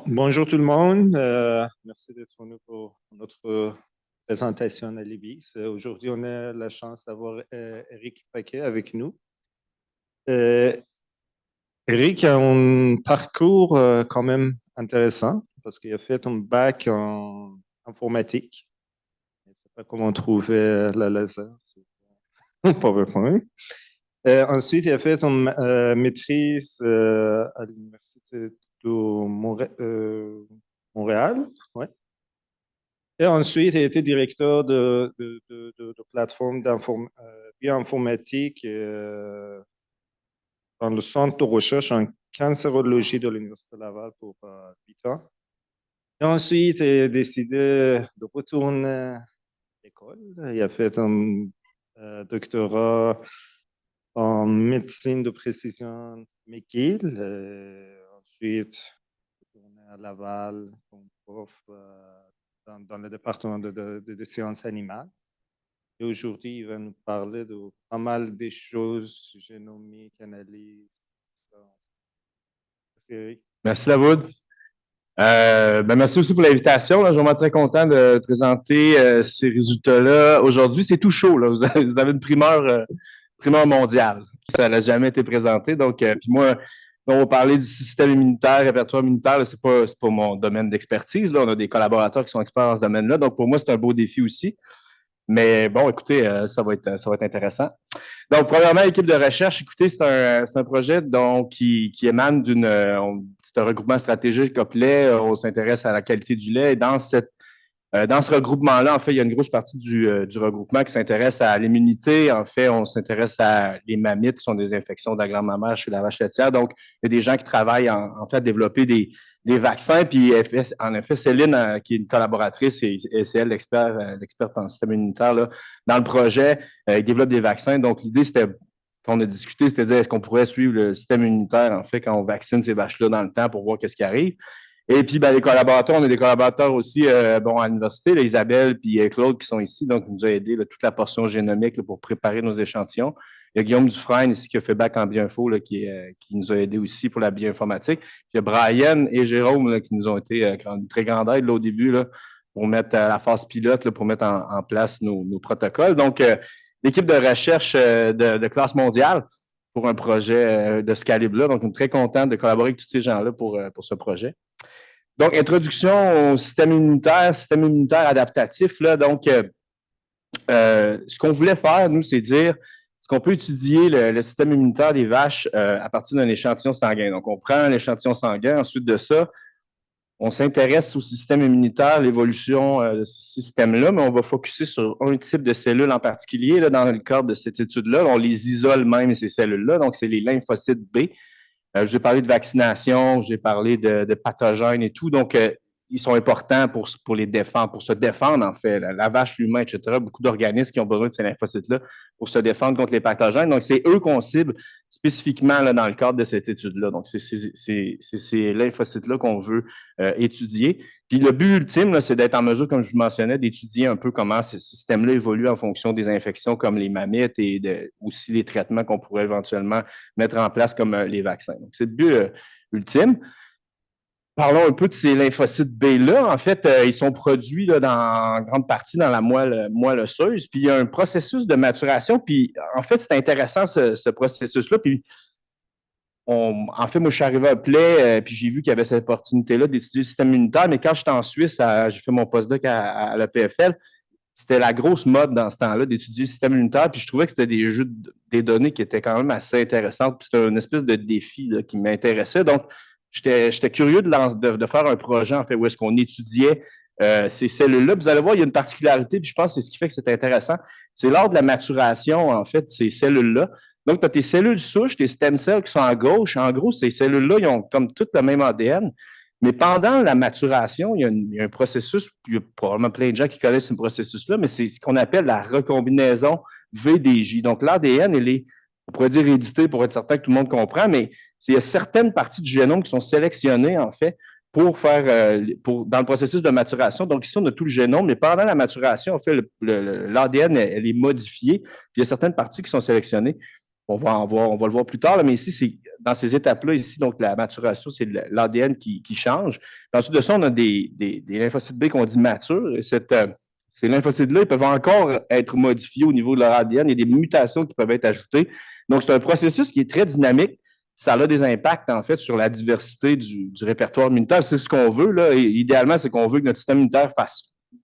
Bonjour tout le monde. Merci d'être venu pour notre présentation à l'IBIS. Aujourd'hui, on a la chance d'avoir Eric Paquet avec nous. Euh, Eric a un parcours quand même intéressant parce qu'il a fait un bac en informatique. Je ne sais pas comment trouver la laser sur PowerPoint. Ensuite, il a fait une maîtrise à l'Université de Montréal. Ouais. Et ensuite, il a été directeur de plateforme bioinformatique dans le centre de recherche en cancérologie de l'Université de Laval pour 8 ans. Et ensuite, il a décidé de retourner à l'école. Il a fait un doctorat en médecine de précision McGill. Ensuite, retourné à Laval comme prof dans le département de sciences animales. Et aujourd'hui, il va nous parler de pas mal des choses génomiques, analyse. Merci, Eric. Merci, Dawood. Merci aussi pour l'invitation. Je suis vraiment très content de présenter ces résultats-là. Aujourd'hui, c'est tout chaud. Là. Vous avez une primeur mondiale. Ça n'a jamais été présenté. Donc, puis moi, on va parler du système immunitaire, répertoire immunitaire. Ce n'est pas mon domaine d'expertise. On a des collaborateurs qui sont experts dans ce domaine-là. Donc, pour moi, c'est un beau défi aussi. Mais bon, écoutez, ça va être intéressant. Donc, premièrement, l'équipe de recherche, écoutez, c'est un projet qui émane c'est un regroupement stratégique Oplet. On s'intéresse à la qualité du lait. Et dans ce regroupement-là, en fait, il y a une grosse partie du regroupement qui s'intéresse à l'immunité. En fait, on s'intéresse à les mammites, qui sont des infections de la glande mammaire chez la vache laitière. Donc, il y a des gens qui travaillent en fait à développer des vaccins. Puis, en effet, Céline, qui est une collaboratrice, et c'est elle l'experte en système immunitaire là, dans le projet, ils développent des vaccins. Donc, l'idée, c'était qu'on a discuté, c'était de dire est-ce qu'on pourrait suivre le système immunitaire, en fait, quand on vaccine ces vaches-là dans le temps pour voir qu'est-ce qui arrive. Et puis, les collaborateurs, on a des collaborateurs aussi à l'université, là, Isabelle et Claude qui sont ici, donc ils nous ont aidé toute la portion génomique là, pour préparer nos échantillons. Il y a Guillaume Dufresne ici qui a fait bac en bioinfo là, qui nous a aidé aussi pour la bioinformatique. Puis, il y a Brian et Jérôme là, qui nous ont été très grande aide là, au début là, pour mettre la phase pilote, là, pour mettre en place nos protocoles. Donc, l'équipe de recherche de classe mondiale pour un projet de ce calibre-là. Donc, on est très content de collaborer avec tous ces gens-là pour ce projet. Donc, introduction au système immunitaire adaptatif. Là, donc, ce qu'on voulait faire, nous, c'est dire est-ce qu'on peut étudier le système immunitaire des vaches à partir d'un échantillon sanguin. Donc, on prend un échantillon sanguin. Ensuite de ça, on s'intéresse au système immunitaire, l'évolution de ce système-là, mais on va focuser sur un type de cellules en particulier. Là, dans le cadre de cette étude-là, on les isole même, ces cellules-là. Donc, c'est les lymphocytes B. Je vais parler de vaccination, j'ai parlé de pathogènes et tout. Donc, ils sont importants pour les défendre, pour se défendre, en fait. La vache, l'humain, etc. Beaucoup d'organismes qui ont besoin de ces lymphocytes-là pour se défendre contre les pathogènes. Donc, c'est eux qu'on cible spécifiquement là, dans le cadre de cette étude-là. Donc, c'est ces lymphocytes-là qu'on veut étudier. Puis, le but ultime, c'est d'être en mesure, comme je vous mentionnais, d'étudier un peu comment ce système-là évolue en fonction des infections comme les mammites et aussi les traitements qu'on pourrait éventuellement mettre en place comme les vaccins. Donc, c'est le but ultime. Parlons un peu de ces lymphocytes B-là. En fait, ils sont produits là, en grande partie dans la moelle osseuse. Puis, il y a un processus de maturation. Puis, en fait, c'est intéressant ce processus-là. Puis, en fait, moi, je suis arrivé à Play, puis j'ai vu qu'il y avait cette opportunité-là d'étudier le système immunitaire. Mais quand j'étais en Suisse, j'ai fait mon postdoc à l'EPFL, c'était la grosse mode dans ce temps-là d'étudier le système immunitaire. Puis, je trouvais que c'était des données qui étaient quand même assez intéressantes. Puis, c'était une espèce de défi là, qui m'intéressait. Donc, j'étais curieux de faire un projet, en fait, où est-ce qu'on étudiait ces cellules-là. Vous allez voir, il y a une particularité, puis je pense que c'est ce qui fait que c'est intéressant. C'est lors de la maturation, en fait, de ces cellules-là. Donc, tu as tes cellules souches, tes stem cells qui sont à gauche. En gros, ces cellules-là, ils ont comme tout le même ADN. Mais pendant la maturation, il y a un processus, il y a probablement plein de gens qui connaissent ce processus-là, mais c'est ce qu'on appelle la recombinaison VDJ. Donc, l'ADN, on pourrait dire édité pour être certain que tout le monde comprend, mais il y a certaines parties du génome qui sont sélectionnées, en fait, pour faire, dans le processus de maturation. Donc, ici, on a tout le génome, mais pendant la maturation, en fait, l'ADN, elle est modifiée, puis il y a certaines parties qui sont sélectionnées. On va le voir plus tard, là, mais ici, c'est dans ces étapes-là, ici, donc la maturation, c'est l'ADN qui change. Puis ensuite de ça, on a des lymphocytes B qu'on dit matures. Et ces lymphocytes-là, ils peuvent encore être modifiés au niveau de leur ADN. Il y a des mutations qui peuvent être ajoutées. Donc, c'est un processus qui est très dynamique. Ça a des impacts, en fait, sur la diversité du répertoire immunitaire. C'est ce qu'on veut, là. Et idéalement, c'est qu'on veut que notre système immunitaire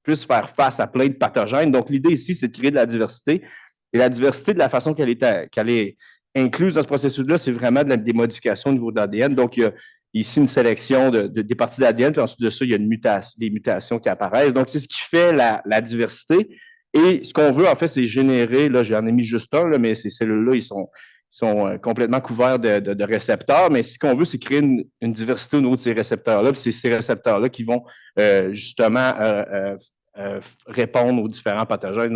puisse faire face à plein de pathogènes. Donc, l'idée ici, c'est de créer de la diversité. Et la diversité, de la façon qu'elle est incluse dans ce processus-là, c'est vraiment des modifications au niveau de l'ADN. Donc, il y a ici une sélection des parties de l'ADN, puis ensuite de ça, il y a des mutations qui apparaissent. Donc, c'est ce qui fait la diversité. Et ce qu'on veut, en fait, c'est générer, là, j'en ai mis juste un, là, mais ces cellules-là, ils sont complètement couverts de récepteurs, mais ce qu'on veut, c'est créer une diversité au niveau de ces récepteurs-là, puis c'est ces récepteurs-là qui vont justement répondre aux différents pathogènes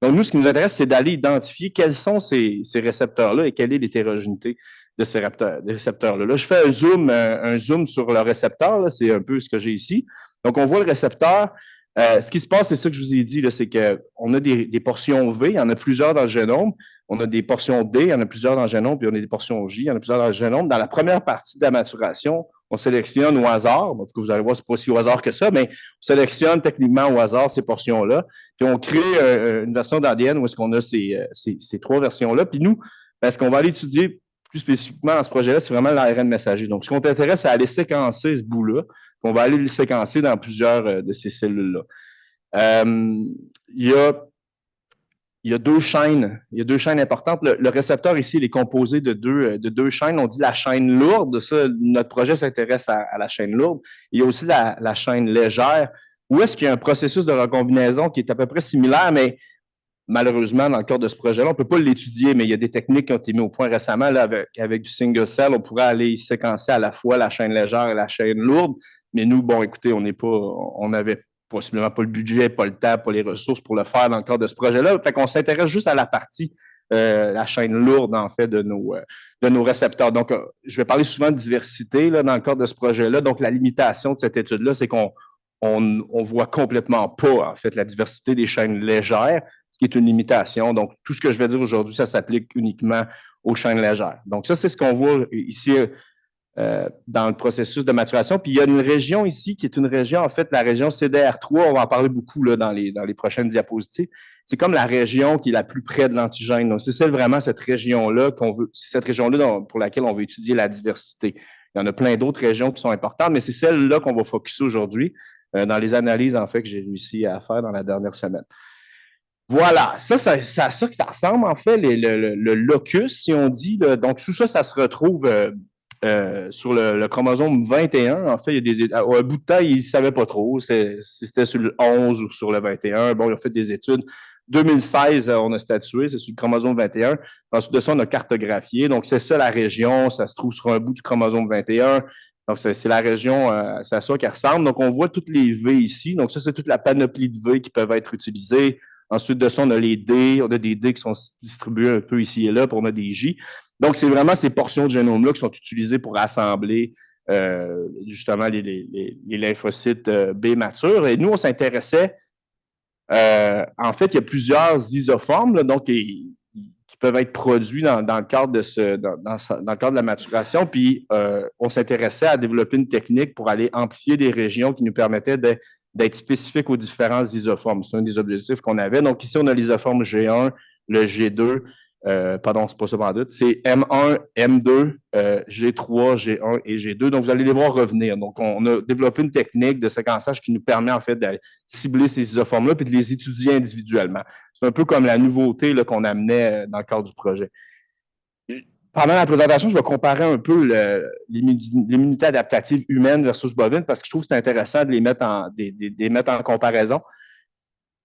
donc, nous, ce qui nous intéresse, c'est d'aller identifier quels sont ces récepteurs-là et quelle est l'hétérogénéité de ces récepteurs-là. Là, je fais un zoom sur le récepteur, c'est un peu ce que j'ai ici. Donc, on voit le récepteur. Ce qui se passe, c'est ça que je vous ai dit, c'est qu'on a des portions V, il y en a plusieurs dans le génome. On a des portions D, il y en a plusieurs dans le génome, puis on a des portions J, il y en a plusieurs dans le génome. Dans la première partie de la maturation, on sélectionne au hasard, en tout cas, vous allez voir, ce n'est pas aussi au hasard que ça, mais on sélectionne techniquement au hasard ces portions-là, puis on crée une version d'ADN où est-ce qu'on a ces trois versions-là. Puis nous, ce qu'on va aller étudier plus spécifiquement dans ce projet-là, c'est vraiment l'ARN messager. Donc, ce qu'on t'intéresse, c'est aller séquencer ce bout-là, puis on va aller le séquencer dans plusieurs de ces cellules-là. Il y a deux chaînes. Il y a deux chaînes importantes. Le récepteur ici, il est composé de deux chaînes. On dit la chaîne lourde. Ça, notre projet s'intéresse à la chaîne lourde. Il y a aussi la chaîne légère. Où est-ce qu'il y a un processus de recombinaison qui est à peu près similaire, mais malheureusement, dans le cadre de ce projet-là, on ne peut pas l'étudier, mais il y a des techniques qui ont été mises au point récemment là, avec du single cell. On pourrait aller séquencer à la fois la chaîne légère et la chaîne lourde. Mais nous, bon, écoutez, on n'avait possiblement pas le budget, pas le temps, pas les ressources pour le faire dans le cadre de ce projet-là. Fait qu'on s'intéresse juste à la partie, la chaîne lourde, en fait, de nos récepteurs. Donc, je vais parler souvent de diversité là, dans le cadre de ce projet-là. Donc, la limitation de cette étude-là, c'est qu'on voit complètement pas, en fait, la diversité des chaînes légères, ce qui est une limitation. Donc, tout ce que je vais dire aujourd'hui, ça s'applique uniquement aux chaînes légères. Donc, ça, c'est ce qu'on voit ici dans le processus de maturation. Puis il y a une région ici qui est une région, en fait, la région CDR3, on va en parler beaucoup là, dans les prochaines diapositives. C'est comme la région qui est la plus près de l'antigène. Donc, c'est vraiment cette région-là qu'on veut, c'est cette région-là pour laquelle on veut étudier la diversité. Il y en a plein d'autres régions qui sont importantes, mais c'est celle-là qu'on va focuser aujourd'hui dans les analyses, en fait, que j'ai réussi à faire dans la dernière semaine. Voilà, ça que ça ressemble, en fait, le locus, si on dit. Donc, tout ça, ça se retrouve sur le chromosome 21. En fait, il y a un bout de temps, ils ne savaient pas trop si c'était sur le 11 ou sur le 21. Bon, ils ont fait des études. 2016, on a statué, c'est sur le chromosome 21. Ensuite de ça, on a cartographié. Donc, c'est ça la région, ça se trouve sur un bout du chromosome 21. Donc, c'est la région, c'est à ça qu'elle ressemble. Donc, on voit toutes les V ici. Donc, ça, c'est toute la panoplie de V qui peuvent être utilisées. Ensuite de ça, on a les D. On a des D qui sont distribués un peu ici et là, puis on a des J. Donc, c'est vraiment ces portions de génome-là qui sont utilisées pour assembler justement les lymphocytes B matures. Et nous, on s'intéressait, en fait, il y a plusieurs isoformes là, donc, qui peuvent être produits dans le cadre dans le cadre de la maturation. Puis, on s'intéressait à développer une technique pour aller amplifier des régions qui nous permettaient d'être spécifiques aux différents isoformes. C'est un des objectifs qu'on avait. Donc, ici, on a l'isoforme G1, le G2, pardon, c'est pas ça en doute, c'est M1, M2, G3, G1 et G2. Donc, vous allez les voir revenir. Donc, on a développé une technique de séquençage qui nous permet, en fait, de cibler ces isoformes-là puis de les étudier individuellement. C'est un peu comme la nouveauté qu'on amenait dans le cadre du projet. Pendant la présentation, je vais comparer un peu l'immunité adaptative humaine versus bovine parce que je trouve que c'est intéressant de les mettre en comparaison.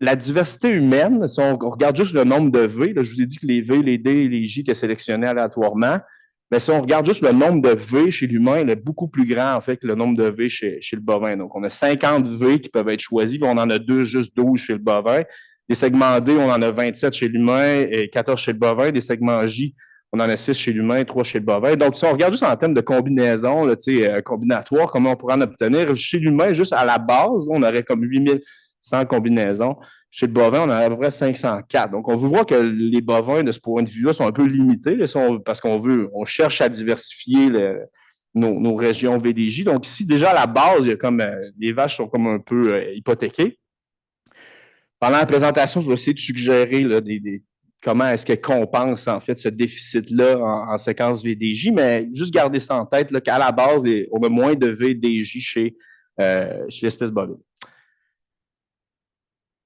La diversité humaine, si on regarde juste le nombre de V, là, je vous ai dit que les V, les D et les J étaient sélectionnés aléatoirement, mais si on regarde juste le nombre de V chez l'humain, il est beaucoup plus grand en fait que le nombre de V chez le bovin. Donc, on a 50 V qui peuvent être choisis, puis on en a juste 12 chez le bovin. Des segments D, on en a 27 chez l'humain et 14 chez le bovin. Des segments J, on en a 6 chez l'humain et 3 chez le bovin. Donc, si on regarde juste en termes de combinaison, combinatoire, comment on pourrait en obtenir, chez l'humain, juste à la base, on aurait comme 8100 combinaisons. Chez le bovin, on en a à peu près 504. Donc, on veut voir que les bovins, de ce point de vue-là, sont un peu limités là, parce on cherche à diversifier nos régions VDJ. Donc, ici, déjà, à la base, il y a comme les vaches sont comme un peu hypothéquées. Pendant la présentation, je vais essayer de suggérer là, comment est-ce qu'elle compense en fait ce déficit-là en séquence VDJ, mais juste garder ça en tête qu'à la base, on a moins de VDJ chez l'espèce bovine.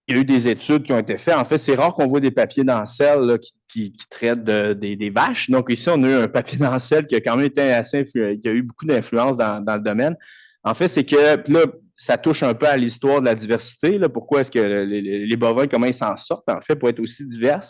Il y a eu des études qui ont été faites. En fait, c'est rare qu'on voit des papiers d'ancel là, qui traitent des vaches. Donc ici, on a eu un papier d'ancel qui a quand même été qui a eu beaucoup d'influence dans le domaine. En fait, c'est que là, ça touche un peu à l'histoire de la diversité. Là. Pourquoi est-ce que les bovins, comment ils s'en sortent, en fait, pour être aussi divers?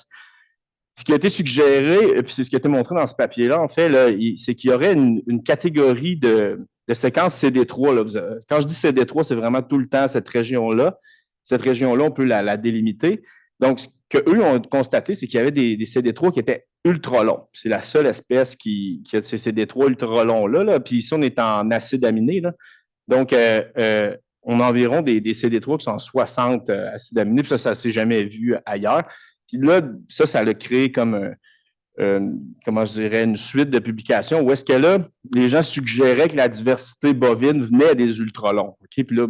Ce qui a été suggéré, puis c'est ce qui a été montré dans ce papier-là, en fait, c'est qu'il y aurait une catégorie de séquences CD3. Là. Quand je dis CD3, c'est vraiment tout le temps cette région-là. Cette région-là, on peut la délimiter. Donc, ce qu'eux ont constaté, c'est qu'il y avait des CD3 qui étaient ultra longs. C'est la seule espèce qui a ces CD3 ultra longs-là. Là. Puis ici, on est en acide aminé. Là. Donc, on a environ des CD3 qui sont en 60 acides aminés. Puis ça ne s'est jamais vu ailleurs. Puis là, ça l'a créé comme comment je dirais, une suite de publications où est-ce que là, les gens suggéraient que la diversité bovine venait des ultra-longs. OK? Puis là,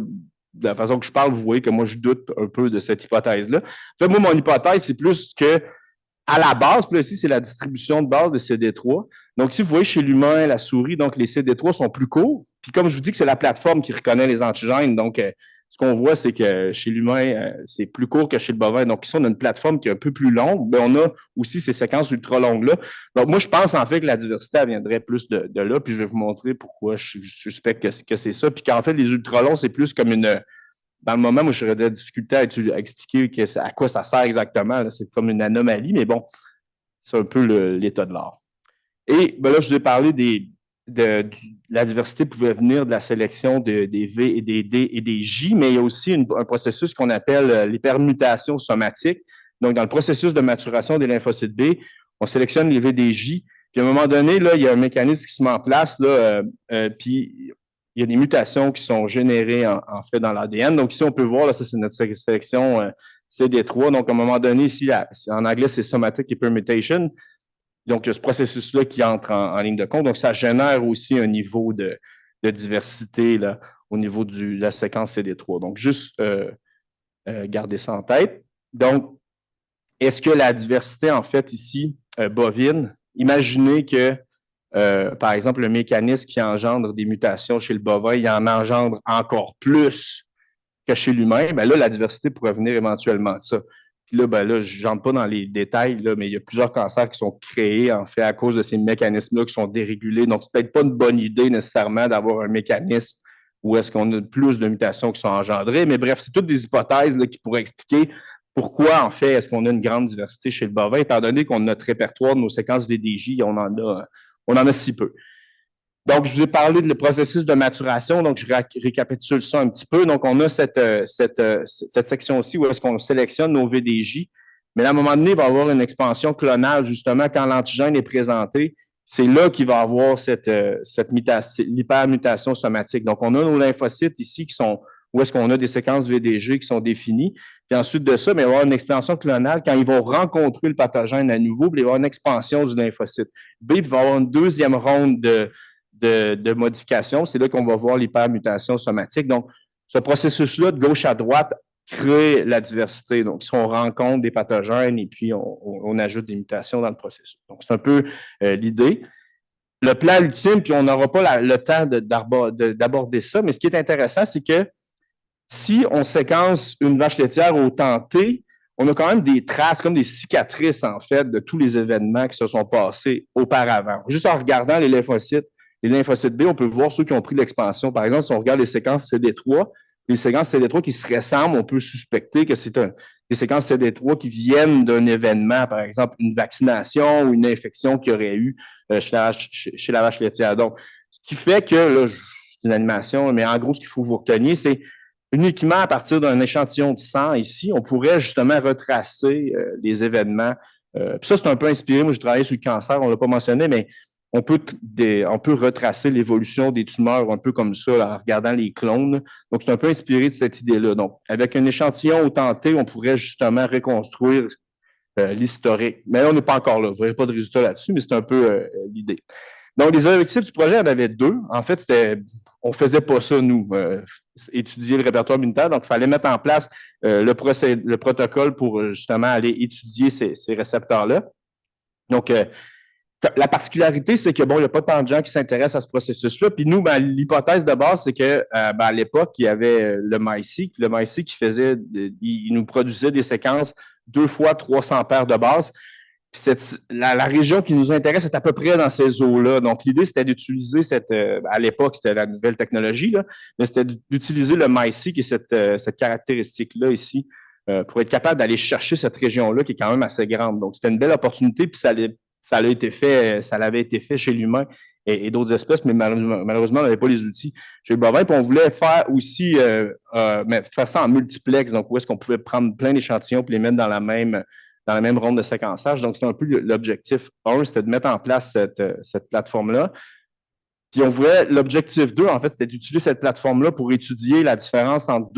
de la façon que je parle, vous voyez que moi, je doute un peu de cette hypothèse-là. En fait, moi, mon hypothèse, c'est plus que à la base, puis là, ici, c'est la distribution de base des CD3. Donc, si vous voyez chez l'humain, la souris, donc les CD3 sont plus courts. Puis comme je vous dis que c'est la plateforme qui reconnaît les antigènes, donc ce qu'on voit, c'est que chez l'humain, c'est plus court que chez le bovin. Donc, ici, on a une plateforme qui est un peu plus longue, mais on a aussi ces séquences ultra longues-là. Donc, moi, je pense en fait que la diversité, elle viendrait plus de là, puis je vais vous montrer pourquoi je suspecte que c'est ça. Puis qu'en fait, les ultra longs, c'est plus comme dans le moment où j'aurais de la difficulté à expliquer à quoi ça sert exactement. C'est comme une anomalie, mais bon, c'est un peu l'état de l'art. Et ben là, je vous ai parlé de la diversité pouvait venir de la sélection des V et des D et des J, mais il y a aussi un processus qu'on appelle l'hypermutation somatique. Donc, dans le processus de maturation des lymphocytes B, on sélectionne les V et des J, puis à un moment donné, là, il y a un mécanisme qui se met en place, là, puis il y a des mutations qui sont générées en fait dans l'ADN. Donc, ici, on peut voir, là, ça, c'est notre sélection CD3. Donc, à un moment donné, ici, en anglais, c'est somatic hypermutation. Donc, il y a ce processus-là qui entre en ligne de compte. Donc, ça génère aussi un niveau de diversité là, au niveau de la séquence CD3. Donc, juste garder ça en tête. Donc, est-ce que la diversité, en fait, ici, bovine, imaginez que, par exemple, le mécanisme qui engendre des mutations chez le bovin, il en engendre encore plus que chez l'humain, bien là, la diversité pourrait venir éventuellement de ça. Puis là, ben là, je n'entre pas dans les détails, là, mais il y a plusieurs cancers qui sont créés, en fait, à cause de ces mécanismes-là qui sont dérégulés. Donc, c'est peut-être pas une bonne idée nécessairement d'avoir un mécanisme où est-ce qu'on a plus de mutations qui sont engendrées. Mais bref, c'est toutes des hypothèses là, qui pourraient expliquer pourquoi, en fait, est-ce qu'on a une grande diversité chez le bovin, étant donné qu'on a notre répertoire de nos séquences VDJ, on en a si peu. Donc, je vous ai parlé du processus de maturation, donc je récapitule ça un petit peu. Donc, on a cette section-ci où est-ce qu'on sélectionne nos VDJ, mais à un moment donné, il va y avoir une expansion clonale, justement, quand l'antigène est présenté. C'est là qu'il va y avoir l'hypermutation somatique. Donc, on a nos lymphocytes ici où est-ce qu'on a des séquences VDG qui sont définies. Puis ensuite de ça, mais il va y avoir une expansion clonale quand ils vont rencontrer le pathogène à nouveau, puis il va y avoir une expansion du lymphocyte. B, il va y avoir une deuxième ronde de modification. C'est là qu'on va voir l'hypermutation somatique. Donc, ce processus-là, de gauche à droite, crée la diversité. Donc, si on rencontre des pathogènes et puis on ajoute des mutations dans le processus. Donc, c'est un peu l'idée. Le plan ultime, puis on n'aura pas le temps d'aborder ça, mais ce qui est intéressant, c'est que si on séquence une vache laitière au temps T, on a quand même des traces, comme des cicatrices, en fait, de tous les événements qui se sont passés auparavant. Juste en regardant les lymphocytes B, on peut voir ceux qui ont pris l'expansion. Par exemple, si on regarde les séquences CD3, les séquences CD3 qui se ressemblent, on peut suspecter que c'est des séquences CD3 qui viennent d'un événement, par exemple une vaccination ou une infection qu'il y aurait eu chez la vache laitière. Donc, ce qui fait que, là, c'est une animation, mais en gros, ce qu'il faut que vous reteniez, c'est uniquement à partir d'un échantillon de sang ici, on pourrait justement retracer les événements. Puis ça, c'est un peu inspiré. Moi, je travaillais sur le cancer, on ne l'a pas mentionné, mais on peut retracer l'évolution des tumeurs un peu comme ça, là, en regardant les clones. Donc, c'est un peu inspiré de cette idée-là. Donc, avec un échantillon autant T, on pourrait justement reconstruire l'historique. Mais là, on n'est pas encore là. Vous n'aurez pas de résultat là-dessus, mais c'est un peu l'idée. Donc, les objectifs du projet, il y en avait deux. En fait, on ne faisait pas ça, nous, étudier le répertoire immunitaire. Donc, il fallait mettre en place le protocole pour justement aller étudier ces récepteurs-là. Donc, la particularité, c'est que, bon, il n'y a pas tant de gens qui s'intéressent à ce processus-là. Puis nous, l'hypothèse de base, c'est que à l'époque, il y avait le MySeq. Le MySeq, il nous produisait des séquences 2 fois 300 paires de bases. Puis la région qui nous intéresse est à peu près dans ces eaux-là. Donc, l'idée, c'était d'utiliser à l'époque, c'était la nouvelle technologie, là, mais c'était d'utiliser le MySeq et cette caractéristique-là ici pour être capable d'aller chercher cette région-là qui est quand même assez grande. Donc, c'était une belle opportunité, puis ça avait été fait chez l'humain et d'autres espèces, mais malheureusement, on n'avait pas les outils chez le bovin. Puis on voulait faire aussi, faire ça en multiplex, donc où est-ce qu'on pouvait prendre plein d'échantillons et les mettre dans la même ronde de séquençage. Donc, c'est un peu l'objectif 1, c'était de mettre en place cette plateforme-là. Puis on voulait, l'objectif 2, en fait, c'était d'utiliser cette plateforme-là pour étudier la différence entre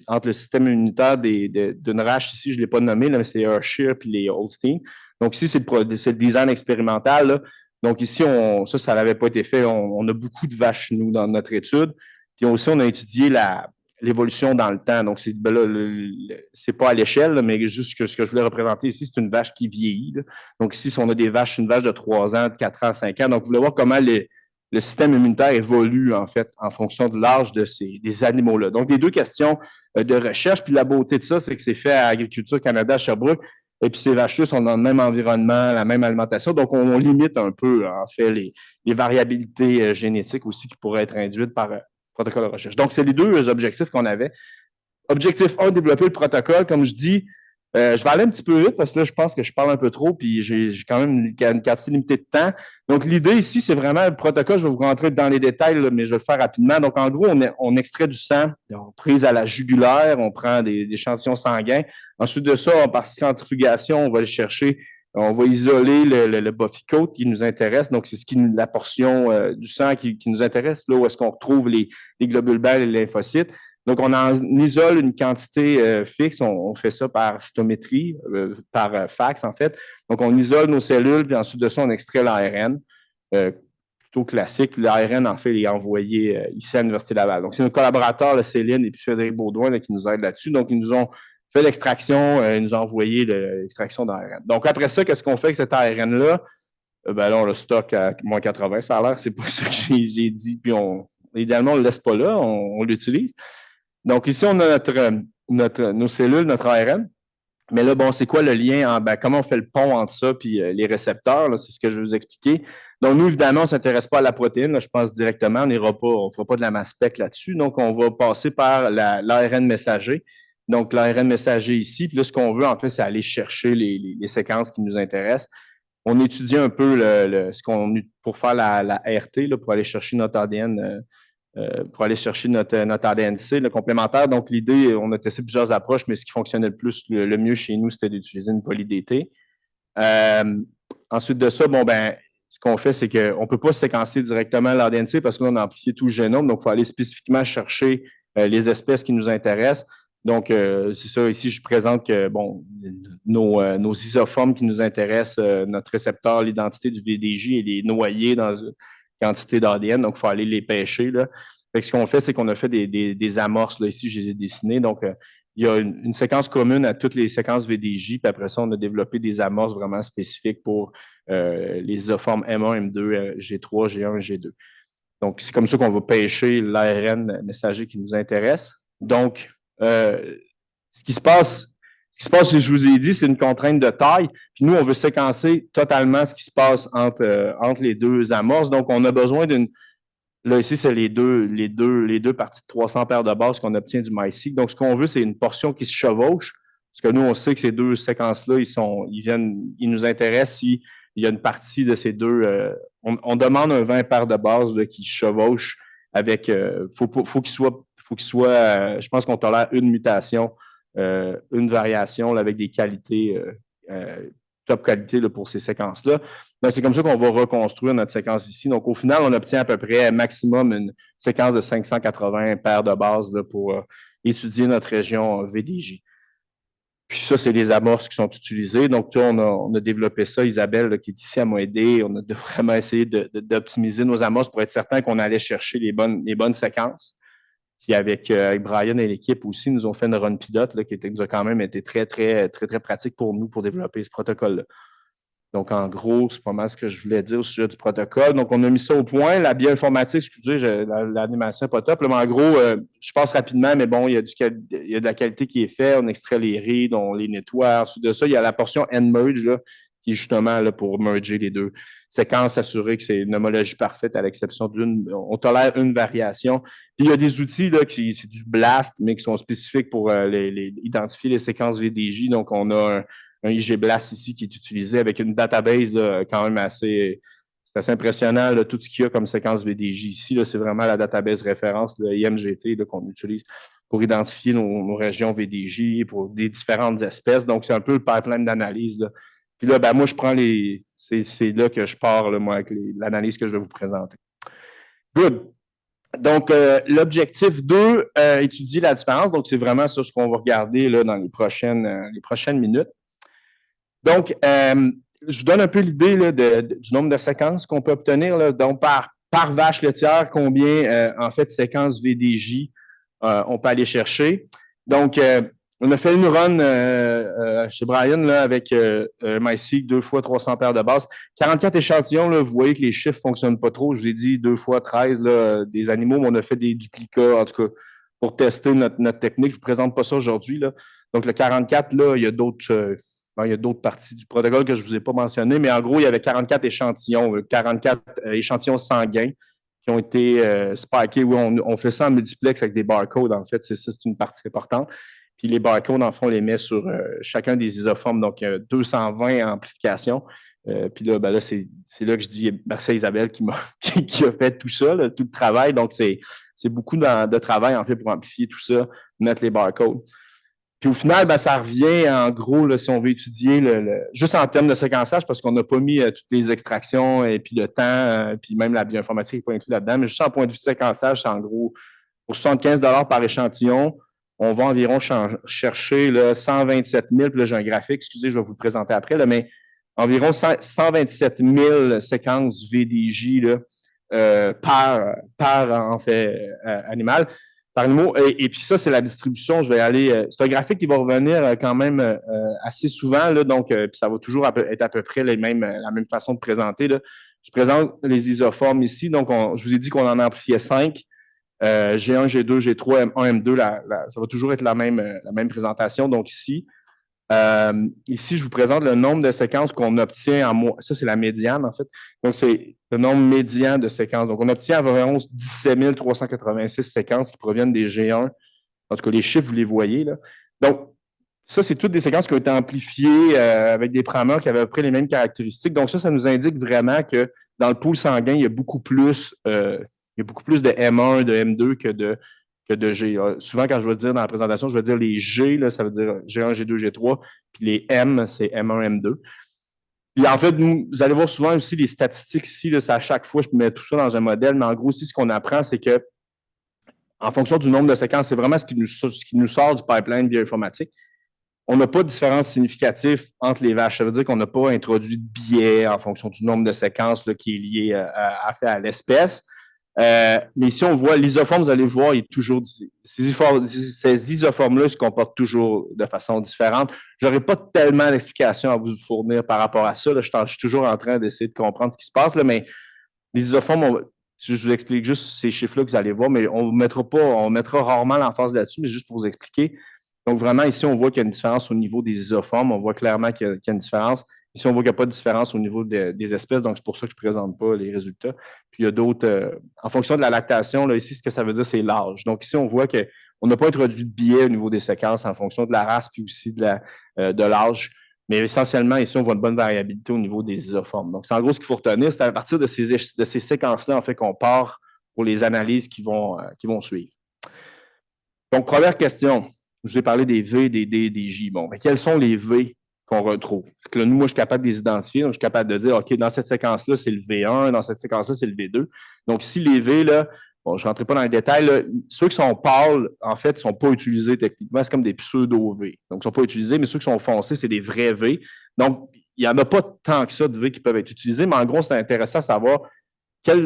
entre le système immunitaire d'une race, ici, je ne l'ai pas nommé, là, mais c'est Hershey puis les Holstein. Donc ici, c'est le design expérimental, là. Donc ici, ça n'avait pas été fait. On a beaucoup de vaches, nous, dans notre étude. Puis aussi, on a étudié l'évolution dans le temps. Donc, c'est pas à l'échelle, là, mais juste ce que je voulais représenter ici, c'est une vache qui vieillit, là. Donc ici, si on a une vache de 3 ans, de 4 ans, 5 ans. Donc, vous voulez voir comment le système immunitaire évolue, en fait, en fonction de l'âge des animaux-là. Donc, les deux questions de recherche. Puis la beauté de ça, c'est que c'est fait à Agriculture Canada à Sherbrooke. Et puis ces vaches-là sont dans le même environnement, la même alimentation. Donc, on limite un peu, en fait, les variabilités génétiques aussi qui pourraient être induites par protocole de recherche. Donc, c'est les deux objectifs qu'on avait. Objectif 1, développer le protocole. Comme je dis, je vais aller un petit peu vite parce que là, je pense que je parle un peu trop puis j'ai quand même une quantité limitée de temps. Donc, l'idée ici, c'est vraiment le protocole. Je vais vous rentrer dans les détails, là, mais je vais le faire rapidement. Donc, en gros, on extrait du sang, on prise à la jugulaire, on prend des échantillons sanguins. Ensuite de ça, par centrifugation, on va le chercher. On va isoler le buffy coat qui nous intéresse. Donc, c'est la portion du sang qui nous intéresse, là où est-ce qu'on retrouve les globules blancs et les lymphocytes. Donc, on en isole une quantité fixe. On fait ça par cytométrie, par fax, en fait. Donc, on isole nos cellules, puis ensuite de ça, on extrait l'ARN. Plutôt classique. L'ARN, en fait, il est envoyé ici à l'Université Laval. Donc, c'est nos collaborateurs, Céline et puis Frédéric Baudouin, là, qui nous aident là-dessus. Donc, ils nous ont fait l'extraction, ils nous ont envoyé l'extraction d'ARN. Donc, après ça, qu'est-ce qu'on fait avec cet ARN-là? Là, on le stocke à moins 80. Ça a l'air, c'est pas ça que j'ai dit. Puis, idéalement, on ne le laisse pas là, on l'utilise. Donc, ici, on a nos cellules, notre ARN. Mais là, bon, c'est quoi le lien? Comment on fait le pont entre ça et les récepteurs? C'est ce que je vais vous expliquer. Donc, nous, évidemment, on ne s'intéresse pas à la protéine. Là, je pense directement, on ne fera pas de la mass spec là-dessus. Donc, on va passer par l'ARN messager. Donc, l'ARN messager ici. Puis là, ce qu'on veut, en fait, c'est aller chercher les séquences qui nous intéressent. On étudie un peu pour faire la RT, là, pour aller chercher notre ADN pour aller chercher notre ADN-C, le complémentaire. Donc, l'idée, on a testé plusieurs approches, mais ce qui fonctionnait le mieux chez nous, c'était d'utiliser une poly-DT. Ensuite de ça, ce qu'on fait, c'est qu'on ne peut pas séquencer directement l'ADN-C parce que là, on a amplifié tout le génome. Donc, il faut aller spécifiquement chercher les espèces qui nous intéressent. Donc, c'est ça. Ici, je présente que, nos isoformes qui nous intéressent, notre récepteur, l'identité du VDJ, elle est noyée dans une quantité d'ADN. Donc, il faut aller les pêcher, là. Fait que ce qu'on fait, c'est qu'on a fait des amorces. Là, ici, je les ai dessinées. Donc, il y a une séquence commune à toutes les séquences VDJ. Puis après ça, on a développé des amorces vraiment spécifiques pour les isoformes M1, M2, G3, G1, G2. Donc, c'est comme ça qu'on va pêcher l'ARN messager qui nous intéresse. Donc, ce qui se passe, je vous ai dit, c'est une contrainte de taille. Puis nous, on veut séquencer totalement ce qui se passe entre les deux amorces. Donc, on a besoin d'une. Là, ici, c'est les deux parties de 300 paires de bases qu'on obtient du MySeq. Donc, ce qu'on veut, c'est une portion qui se chevauche. Parce que nous, on sait que ces deux séquences-là, ils nous intéressent s'il y a une partie de ces deux. On demande un 20 paires de bases là, qui chevauchent avec. Faut qu'il soit. Je pense qu'on tolère une mutation, une variation là, avec des qualités top qualité là, pour ces séquences-là. Donc, c'est comme ça qu'on va reconstruire notre séquence ici. Donc, au final, on obtient à peu près maximum une séquence de 580 paires de bases là, pour étudier notre région VDJ. Puis ça, c'est les amorces qui sont utilisées. Donc, on a développé ça. Isabelle, là, qui est ici, m'a aidé. On a vraiment essayé d'optimiser nos amorces pour être certain qu'on allait chercher les bonnes séquences. Puis avec Brian et l'équipe aussi, nous ont fait une run pilote là, nous a quand même été très, très, très, très pratique pour nous pour développer ce protocole-là. Donc, en gros, c'est pas mal ce que je voulais dire au sujet du protocole. Donc, on a mis ça au point. La bioinformatique, excusez, l'animation n'est pas top. Là, mais en gros, je passe rapidement, mais bon, il y a de la qualité qui est faite. On extrait les reads, on les nettoie. Ensuite de ça, il y a la portion end-merge, là, qui est justement là, pour merger les deux séquences, s'assurer que c'est une homologie parfaite à l'exception on tolère une variation. Puis, il y a des outils, là, c'est du BLAST, mais qui sont spécifiques pour identifier les séquences VDJ. Donc, on a un IGBLAST ici qui est utilisé avec une database là, quand même assez impressionnant, là, tout ce qu'il y a comme séquence VDJ ici. C'est vraiment la database référence, le IMGT qu'on utilise pour identifier nos régions VDJ pour des différentes espèces. Donc, c'est un peu le pipeline d'analyse. Puis là, ben, moi, je prends c'est là que je pars, là, moi, avec l'analyse que je vais vous présenter. Good. Donc, l'objectif 2, étudier la différence. Donc, c'est vraiment ça ce qu'on va regarder là, dans les prochaines minutes. Donc, je vous donne un peu l'idée du nombre de séquences qu'on peut obtenir. Là. Donc, par vache laitière, combien, en fait, de séquences VDJ on peut aller chercher. Donc, on a fait une run chez Brian là, avec MySeq, 2 fois 300 paires de bases. 44 échantillons, là, vous voyez que les chiffres ne fonctionnent pas trop. Je vous ai dit 2 fois 13 là, des animaux, mais on a fait des duplicats, en tout cas, pour tester notre technique. Je ne vous présente pas ça aujourd'hui. Donc, le 44, là, il y a d'autres parties du protocole que je ne vous ai pas mentionnées, mais en gros, il y avait 44 échantillons, 44 échantillons sanguins qui ont été spikés. Oui, on fait ça en multiplex avec des barcodes, en fait, c'est une partie importante. Puis les barcodes, en fond, on les met sur chacun des isoformes, donc 220 amplifications. Puis là, ben là c'est là que je dis merci à Isabelle qui a fait tout ça, là, tout le travail. Donc, c'est beaucoup de travail, en fait, pour amplifier tout ça, mettre les barcodes. Puis au final, ben, ça revient en gros, là, si on veut étudier juste en termes de séquençage, parce qu'on n'a pas mis toutes les extractions et puis le temps, puis même la bioinformatique n'est pas inclus là-dedans, mais juste en point de vue de séquençage, c'est en gros pour 75 $ par échantillon, on va environ chercher là, 127 000, puis là j'ai un graphique, excusez, je vais vous le présenter après, là, mais environ 127 000 séquences VDJ là, par en fait animal. Par animaux. Et puis ça, c'est la distribution. Je vais aller. C'est un graphique qui va revenir quand même assez souvent, là, donc puis ça va toujours être à peu près la même façon de présenter. Là. Je présente les isoformes ici. Donc, je vous ai dit qu'on en amplifiait 5. G1, G2, G3, M1, M2, ça va toujours être la même présentation. Donc ici, ici, je vous présente le nombre de séquences qu'on obtient en mois. Ça, c'est la médiane, en fait. Donc, c'est le nombre médian de séquences. Donc, on obtient environ 17 386 séquences qui proviennent des G1. En tout cas, les chiffres, vous les voyez. Là. Donc, ça, c'est toutes des séquences qui ont été amplifiées avec des primeurs qui avaient à peu près les mêmes caractéristiques. Donc, ça nous indique vraiment que dans le pool sanguin, il y a beaucoup plus de M1, de M2 que de G. Souvent, quand je vais dire dans la présentation, je vais dire les G, là, ça veut dire G1, G2, G3, puis les M, c'est M1, M2. Puis en fait, vous allez voir souvent aussi les statistiques ici, là, c'est à chaque fois, je mets tout ça dans un modèle, mais en gros, ici, ce qu'on apprend, c'est que en fonction du nombre de séquences, c'est vraiment ce qui nous sort du pipeline bioinformatique. On n'a pas de différence significative entre les vaches. Ça veut dire qu'on n'a pas introduit de biais en fonction du nombre de séquences là, qui est lié à l'espèce. Mais ici, on voit l'isoforme, vous allez voir, il est toujours. Ces isoformes-là se comportent toujours de façon différente. Je n'aurai pas tellement d'explications à vous fournir par rapport à ça. Là. Je suis toujours en train d'essayer de comprendre ce qui se passe, là, mais les isoformes, je vous explique juste ces chiffres-là que vous allez voir, mais on mettra rarement l'emphase là-dessus, mais juste pour vous expliquer. Donc, vraiment, ici, on voit qu'il y a une différence au niveau des isoformes. On voit clairement qu'il y a une différence. Ici, on voit qu'il n'y a pas de différence au niveau des espèces, donc c'est pour ça que je ne présente pas les résultats. Puis, il y a d'autres, en fonction de la lactation, là, ici, ce que ça veut dire, c'est l'âge. Donc, ici, on voit qu'on n'a pas introduit de biais au niveau des séquences en fonction de la race, puis aussi de l'âge. Mais essentiellement, ici, on voit une bonne variabilité au niveau des isoformes. Donc, c'est en gros ce qu'il faut retenir. C'est à partir de ces séquences-là, en fait, qu'on part pour les analyses qui vont suivre. Donc, première question. Je vous ai parlé des V, des D, des J. Bon, mais quels sont les V qu'on retrouve. Donc là, nous, moi, je suis capable de les identifier. Donc, je suis capable de dire, OK, dans cette séquence-là, c'est le V1, dans cette séquence-là, c'est le V2. Donc, si les V, là, bon, je ne rentrerai pas dans les détails, là, ceux qui sont pâles, en fait, ne sont pas utilisés techniquement. C'est comme des pseudo-V. Donc, ils ne sont pas utilisés, mais ceux qui sont foncés, c'est des vrais V. Donc, il n'y en a pas tant que ça de V qui peuvent être utilisés, mais en gros, c'est intéressant de savoir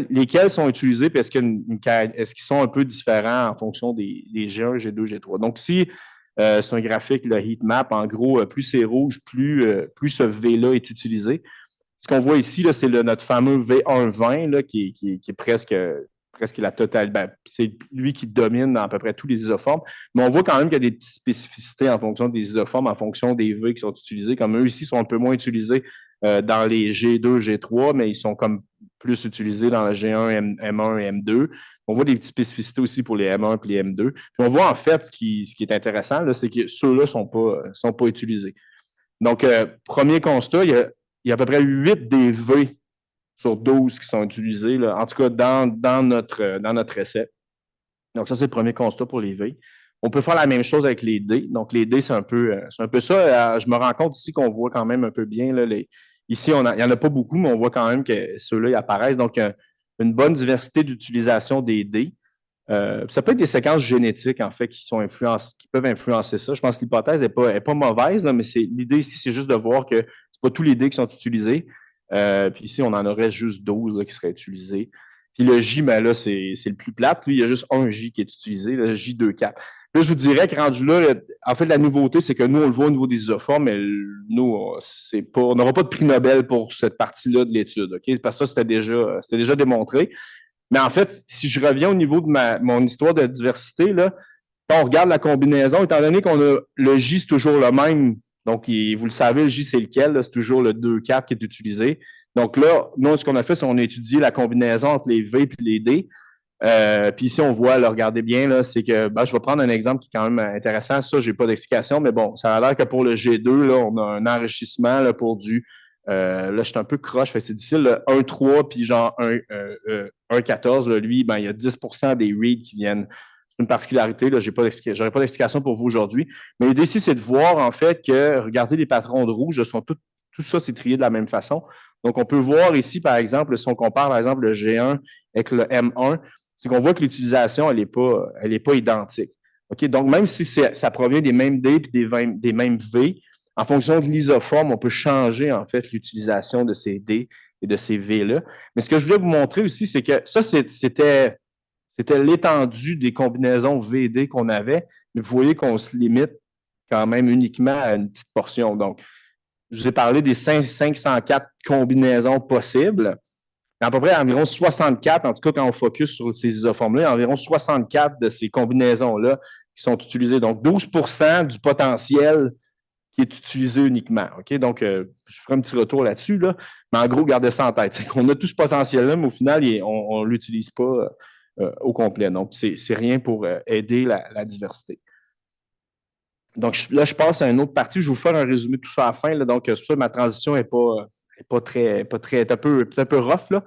lesquels sont utilisés, puis est-ce qu'ils sont un peu différents en fonction des G1, G2, G3. Donc, si c'est un graphique, le heat map, en gros, plus c'est rouge, plus ce V-là est utilisé. Ce qu'on voit ici, c'est notre fameux V120 là, qui est presque la totale. Ben, c'est lui qui domine dans à peu près tous les isoformes. Mais on voit quand même qu'il y a des petites spécificités en fonction des isoformes, en fonction des V qui sont utilisés. Comme eux ici sont un peu moins utilisés dans les G2, G3, mais ils sont comme plus utilisés dans le G1, M1 et M2. On voit des petites spécificités aussi pour les M1 et les M2. Puis on voit en fait, ce qui est intéressant, c'est que ceux-là ne sont pas utilisés. Donc, premier constat, il y a à peu près 8 des V sur 12 qui sont utilisés, là, en tout cas dans notre essai. Donc, ça, c'est le premier constat pour les V. On peut faire la même chose avec les D. Donc, les D, c'est un peu ça. Je me rends compte ici qu'on voit quand même un peu bien. Là, ici, il n'y en a pas beaucoup, mais on voit quand même que ceux-là ils apparaissent. Donc, une bonne diversité d'utilisation des D. Ça peut être des séquences génétiques, en fait, qui peuvent influencer ça. Je pense que l'hypothèse n'est pas mauvaise, là, mais l'idée ici, c'est juste de voir que ce n'est pas tous les dés qui sont utilisés. Puis ici, on en aurait juste 12 là, qui seraient utilisés. Puis le J, ben là, c'est le plus plate. Lui, il y a juste un J qui est utilisé, le J24. Là, je vous dirais que rendu là, en fait, la nouveauté, c'est que nous, on le voit au niveau des isoformes, mais nous, on n'aura pas de prix Nobel pour cette partie-là de l'étude, OK? Parce que ça, c'était déjà démontré. Mais en fait, si je reviens au niveau de mon histoire de diversité, là, quand on regarde la combinaison, étant donné qu'on a le J, c'est toujours le même. Donc, vous le savez, le J, c'est lequel? C'est toujours le 2,4 qui est utilisé. Donc là, nous, ce qu'on a fait, c'est qu'on a étudié la combinaison entre les V et les D. Puis ici, on voit, là, regardez bien, là, c'est que je vais prendre un exemple qui est quand même intéressant. Ça, je n'ai pas d'explication, mais bon, ça a l'air que pour le G2, là, on a un enrichissement là, pour du. Là, je suis un peu croche, c'est difficile. Le 1,3 puis genre 1,14, lui, ben, il y a 10% des reads qui viennent. C'est une particularité, là, j'aurais pas d'explication pour vous aujourd'hui. Mais l'idée ici, c'est de voir en fait que, regardez les patrons de rouge, tout ça, c'est trié de la même façon. Donc, on peut voir ici, par exemple, si on compare, par exemple, le G1 avec le M1, c'est qu'on voit que l'utilisation, elle n'est pas identique. Okay? Donc, même si ça provient des mêmes D et des mêmes V, en fonction de l'isoforme, on peut changer, en fait, l'utilisation de ces D et de ces V-là. Mais ce que je voulais vous montrer aussi, c'est que ça, c'était l'étendue des combinaisons V et D qu'on avait, mais vous voyez qu'on se limite quand même uniquement à une petite portion. Donc, je vous ai parlé des 504 combinaisons possibles. À peu près environ 64, en tout cas quand on focus sur ces isoformes-là, environ 64 de ces combinaisons-là qui sont utilisées. Donc, 12% du potentiel qui est utilisé uniquement. OK? Donc, je ferai un petit retour là-dessus. Là. Mais en gros, gardez ça en tête. C'est qu'on a tout ce potentiel-là, mais au final, on ne l'utilise pas au complet. Donc, c'est rien pour aider la diversité. Donc, là, je passe à une autre partie. Je vais vous faire un résumé de tout ça à la fin. Là. Donc, ça, ma transition n'est pas très, est un peu rough, là.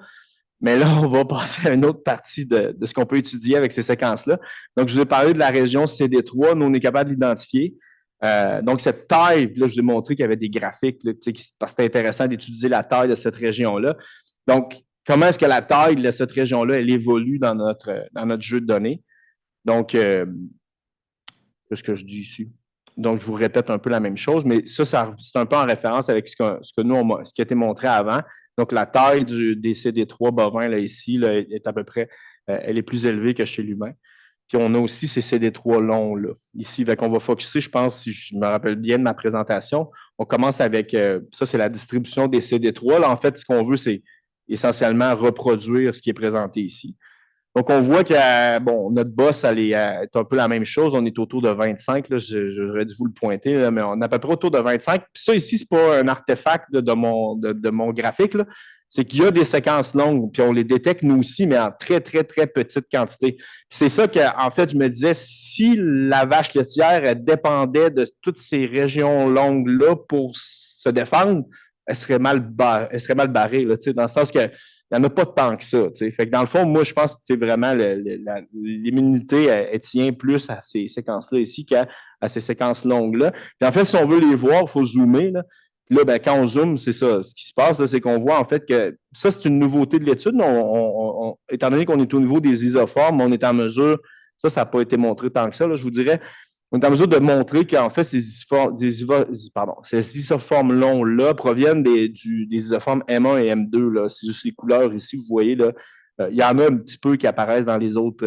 Mais là, on va passer à une autre partie de ce qu'on peut étudier avec ces séquences-là. Donc, je vous ai parlé de la région CD3. Nous, on est capable de l'identifier. Donc, cette taille, là, je vous ai montré qu'il y avait des graphiques, là, parce que c'était intéressant d'étudier la taille de cette région-là. Donc, comment est-ce que la taille de cette région-là, elle évolue dans notre jeu de données? Donc, qu'est-ce que je dis ici? Donc, je vous répète un peu la même chose, mais ça c'est un peu en référence avec ce qui a été montré avant. Donc, la taille des CD3 bovins, là, ici, là, est à peu près, elle est plus élevée que chez l'humain. Puis, on a aussi ces CD3 longs, là. Ici, on va focuser, je pense, si je me rappelle bien de ma présentation, on commence avec, ça, c'est la distribution des CD3. Là, en fait, ce qu'on veut, c'est essentiellement reproduire ce qui est présenté ici. Donc, on voit que notre boss, elle est un peu la même chose. On est autour de 25. Là, j'aurais dû vous le pointer, là, mais on est à peu près autour de 25. Puis ça, ici, ce n'est pas un artefact de mon graphique. C'est qu'il y a des séquences longues, puis on les détecte nous aussi, mais en très, très, très petite quantité. Puis c'est ça qu'en fait, je me disais, si la vache laitière elle dépendait de toutes ces régions longues-là pour se défendre, elle serait mal barrée, là, dans le sens que il n'y en a pas tant que ça. T'sais. Fait que dans le fond, moi, je pense que c'est vraiment l'immunité, elle tient plus à ces séquences-là ici qu'à ces séquences longues-là. Puis en fait, si on veut les voir, il faut zoomer. Là. Là, ben, quand on zoome, c'est ça. Ce qui se passe, c'est qu'on voit en fait que ça, c'est une nouveauté de l'étude. Étant donné qu'on est au niveau des isoformes, on est en mesure, ça n'a pas été montré tant que ça, là, je vous dirais, on est en mesure de montrer qu'en fait, ces isoformes longs-là proviennent des isoformes M1 et M2. C'est juste les couleurs ici, vous voyez, là. Il y en a un petit peu qui apparaissent dans les autres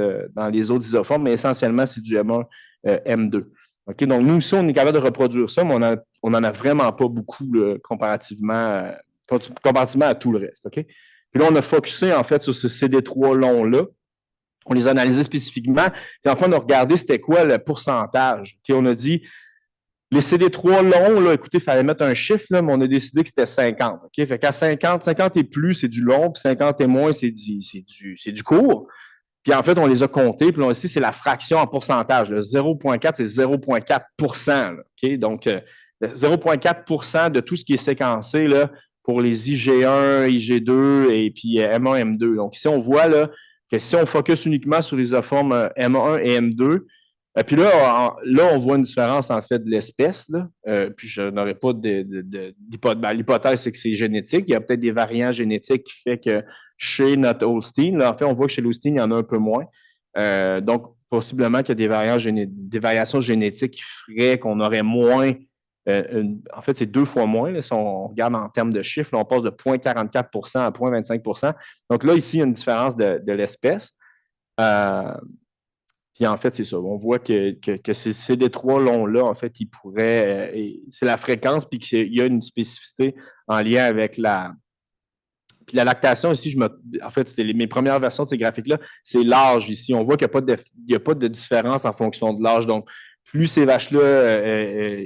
isoformes, mais essentiellement, c'est du M1, M2. OK, donc, nous aussi, on est capable de reproduire ça, mais on n'en a vraiment pas beaucoup là, comparativement à tout le reste. OK? Puis là, on a focusé en fait sur ce CD3 long-là. On les a analysés spécifiquement. Puis enfin, on a regardé c'était quoi le pourcentage. Okay? On a dit les CD3 longs, là, écoutez, il fallait mettre un chiffre, là, mais on a décidé que c'était 50. OK? Fait qu'à 50 et plus, c'est du long, puis 50 et moins, c'est du court. Puis en fait, on les a comptés. Puis là, ici, c'est la fraction en pourcentage. Le 0,4, c'est 0,4 OK? Donc, 0,4 de tout ce qui est séquencé là, pour les IG1, IG2 et puis M1, M2. Donc, ici, on voit là, que si on focus uniquement sur les isoformes M1 et M2, puis là, on voit une différence en fait de l'espèce. Puis je n'aurais pas d'hypothèse. L'hypothèse, c'est que c'est génétique. Il y a peut-être des variants génétiques qui fait que chez notre Holstein, là, en fait, on voit que chez l'Holstein, il y en a un peu moins. Donc, possiblement qu'il y a des variations génétiques qui feraient qu'on aurait moins. En fait, c'est 2 fois moins. Là, si on regarde en termes de chiffres, là, on passe de 0,44 à 0,25 Donc là, ici, il y a une différence de l'espèce. Puis en fait, c'est ça. On voit que ces D3 longs-là, en fait, ils pourraient. C'est la fréquence, puis qu'il y a une spécificité en lien avec la. Puis la lactation, ici, en fait, c'était mes premières versions de ces graphiques-là, c'est l'âge ici. On voit qu'il n'y a pas de différence en fonction de l'âge. Donc, plus ces vaches-là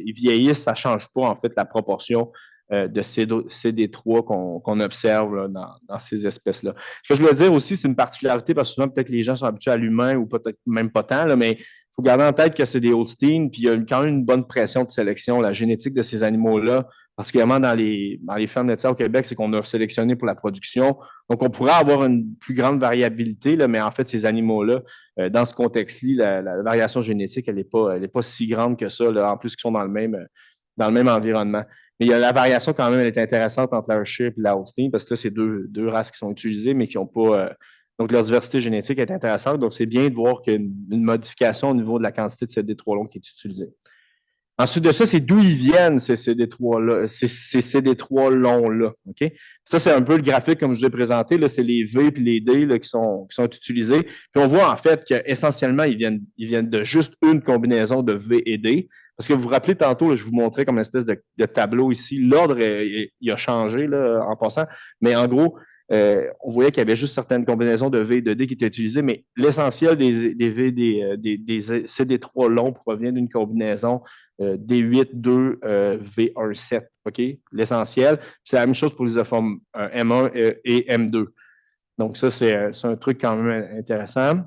ils vieillissent, ça ne change pas, en fait, la proportion de CD3 qu'on observe là, dans ces espèces-là. Ce que je voulais dire aussi, c'est une particularité, parce que souvent, peut-être que les gens sont habitués à l'humain ou peut-être même pas tant, là, mais il faut garder en tête que c'est des Holstein, puis il y a quand même une bonne pression de sélection. La génétique de ces animaux-là, particulièrement dans les fermes laitières au Québec, c'est qu'on a sélectionné pour la production. Donc, on pourrait avoir une plus grande variabilité, là, mais en fait, ces animaux-là, dans ce contexte-là, la variation génétique, elle n'est pas si grande que ça, là, en plus qu'ils sont dans le même environnement. Mais il y a la variation quand même, elle est intéressante entre l'Ayrshire et la Holstein, parce que là, c'est deux races qui sont utilisées, mais qui n'ont pas. Donc, leur diversité génétique est intéressante. Donc, c'est bien de voir qu'il y a une modification au niveau de la quantité de ces D3 longs qui est utilisée. Ensuite de ça, c'est d'où ils viennent, ces CD3-là, ces CD3 longs-là. OK? Ça, c'est un peu le graphique comme je l'ai présenté. Là, c'est les V et les D là, qui sont utilisés. Puis on voit en fait qu'essentiellement, ils viennent de juste une combinaison de V et D. Parce que vous vous rappelez tantôt, là, je vous montrais comme une espèce de tableau ici. L'ordre, il a changé là, en passant. Mais en gros, on voyait qu'il y avait juste certaines combinaisons de V et de D qui étaient utilisées, mais l'essentiel des CD3 longs provient d'une combinaison D8, 2, V1, 7. OK? L'essentiel. C'est la même chose pour les isoformes M1 et M2. Donc, ça, c'est un truc quand même intéressant.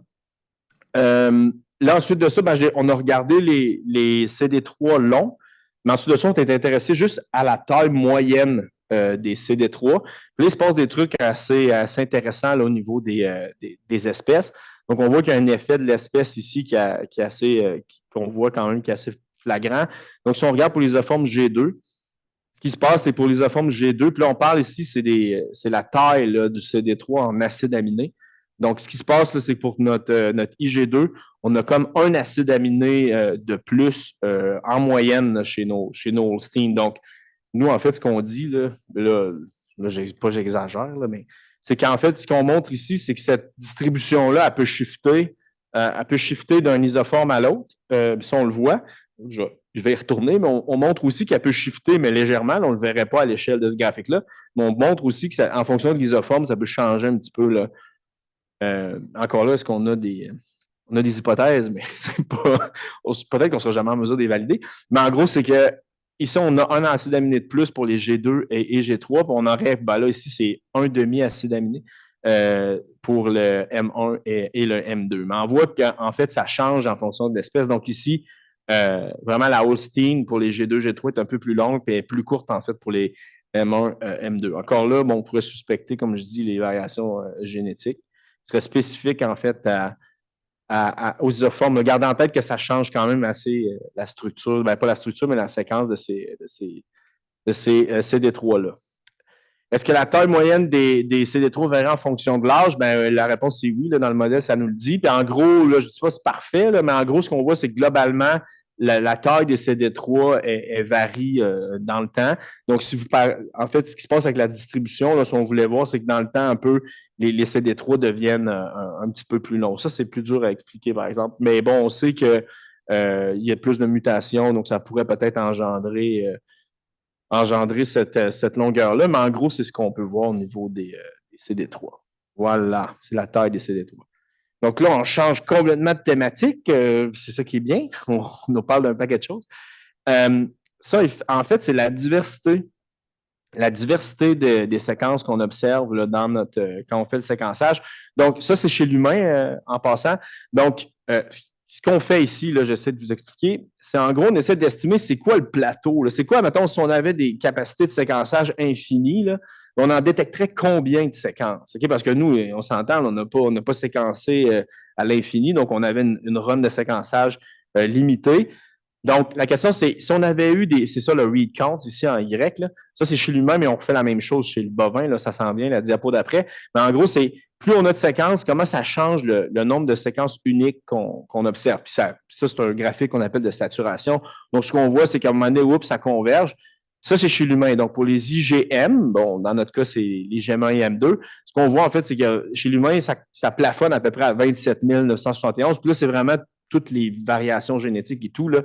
Là, ensuite de ça, on a regardé les CD3 longs, mais ensuite de ça, on est intéressé juste à la taille moyenne des CD3. Puis là, il se passe des trucs assez intéressants là, au niveau des espèces. Donc, on voit qu'il y a un effet de l'espèce ici qu'on voit quand même qui est assez flagrant. Donc, si on regarde pour les isoformes G2, ce qui se passe, c'est pour les isoformes G2, puis là, on parle ici, c'est la taille là, du CD3 en acide aminé. Donc, ce qui se passe, là, c'est que pour notre IG2, on a comme un acide aminé de plus en moyenne là, chez nos Holstein. Donc, nous, en fait, ce qu'on dit, j'exagère, là, mais c'est qu'en fait, ce qu'on montre ici, c'est que cette distribution-là, elle peut shifter d'un isoforme à l'autre. Ça, on le voit. Je vais y retourner, mais on montre aussi qu'elle peut shifter, mais légèrement. Là, on ne le verrait pas à l'échelle de ce graphique-là. Mais on montre aussi qu'en fonction de l'isoforme, ça peut changer un petit peu. Là. Encore là, est-ce qu'on a des hypothèses, mais c'est pas. Peut-être qu'on ne sera jamais en mesure de les valider. Mais en gros, c'est que ici, on a un acide aminé de plus pour les G2 et G3. Puis on aurait, là, ici, c'est un demi-acide aminé pour le M1 et le M2. Mais on voit qu'en fait, ça change en fonction de l'espèce. Donc ici, vraiment, la Holstein pour les G2, G3 est un peu plus longue et plus courte, en fait, pour les M1, M2. Encore là, on pourrait suspecter, comme je dis, les variations génétiques. Ce serait spécifique, en fait, aux isoformes. Gardez en tête que ça change quand même assez la structure, pas la structure, mais la séquence de ces de ces CD3-là. Est-ce que la taille moyenne des CD3 varie en fonction de l'âge? Ben, la réponse, c'est oui. Là, dans le modèle, ça nous le dit. Puis en gros, là, je ne dis pas que c'est parfait, là, mais en gros, ce qu'on voit, c'est que globalement, la taille des CD3 elle varie dans le temps. Donc, en fait, ce qui se passe avec la distribution, là, si on voulait voir, c'est que dans le temps, un peu, les CD3 deviennent un petit peu plus longs. Ça, c'est plus dur à expliquer, par exemple. Mais bon, on sait qu'il y a plus de mutations, donc ça pourrait peut-être engendrer cette longueur-là, mais en gros, c'est ce qu'on peut voir au niveau des CD3. Voilà, c'est la taille des CD3. Donc là, on change complètement de thématique. C'est ça qui est bien. On nous parle d'un paquet de choses. Ça, en fait, c'est la diversité. La diversité des séquences qu'on observe là, quand on fait le séquençage. Donc, ça, c'est chez l'humain en passant. Donc, ce qu'on fait ici, là, j'essaie de vous expliquer, c'est en gros, on essaie d'estimer c'est quoi le plateau. C'est quoi, mettons, si on avait des capacités de séquençage infinies, là, on en détecterait combien de séquences? Okay? Parce que nous, on s'entend, on n'a pas séquencé à l'infini, donc on avait une run de séquençage limitée. Donc, la question, c'est si on avait eu c'est ça le read count ici en Y, là, ça c'est chez l'humain, mais on refait la même chose chez le bovin, là, ça sent bien, la diapo d'après. Mais en gros, c'est plus on a de séquences, comment ça change le nombre de séquences uniques qu'on observe. Puis ça c'est un graphique qu'on appelle de saturation. Donc, ce qu'on voit, c'est qu'à un moment donné, ça converge. Ça, c'est chez l'humain. Donc, pour les IgM, bon, dans notre cas, c'est les IgM1 et M2. Ce qu'on voit, en fait, c'est que chez l'humain, ça plafonne à peu près à 27 971. Puis là, c'est vraiment toutes les variations génétiques et tout, là.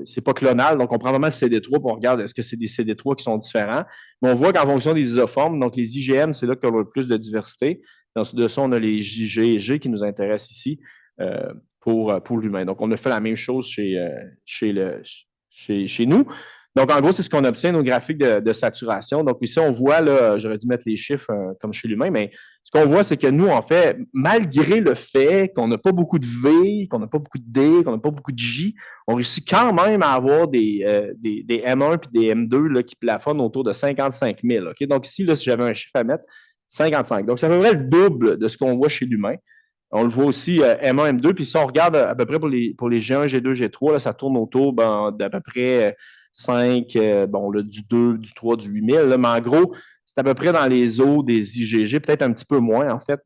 C'est pas clonal. Donc, on prend vraiment le CD3 pour on regarde est-ce que c'est des CD3 qui sont différents. Mais on voit qu'en fonction des isoformes, donc les IgM, c'est là qu'on a le plus de diversité. Dans ce de ça, on a les JG et G qui nous intéressent ici pour l'humain. Donc, on a fait la même chose chez nous. Donc, en gros, c'est ce qu'on obtient nos graphiques de saturation. Donc, ici, on voit, là, j'aurais dû mettre les chiffres comme chez l'humain, mais ce qu'on voit, c'est que nous, en fait, malgré le fait qu'on n'a pas beaucoup de V, qu'on n'a pas beaucoup de D, qu'on n'a pas beaucoup de J, on réussit quand même à avoir des M1 et des M2 là, qui plafonnent autour de 55 000. Okay? Donc, ici, là, si j'avais un chiffre à mettre, 55. Donc, c'est à peu près le double de ce qu'on voit chez l'humain. On le voit aussi M1, M2. Puis si on regarde à peu près pour les G1, G2, G3, là, ça tourne autour d'à peu près 5, du 2, du 3, du 8000. Là, mais en gros, c'est à peu près dans les eaux des IgG, peut-être un petit peu moins, en fait.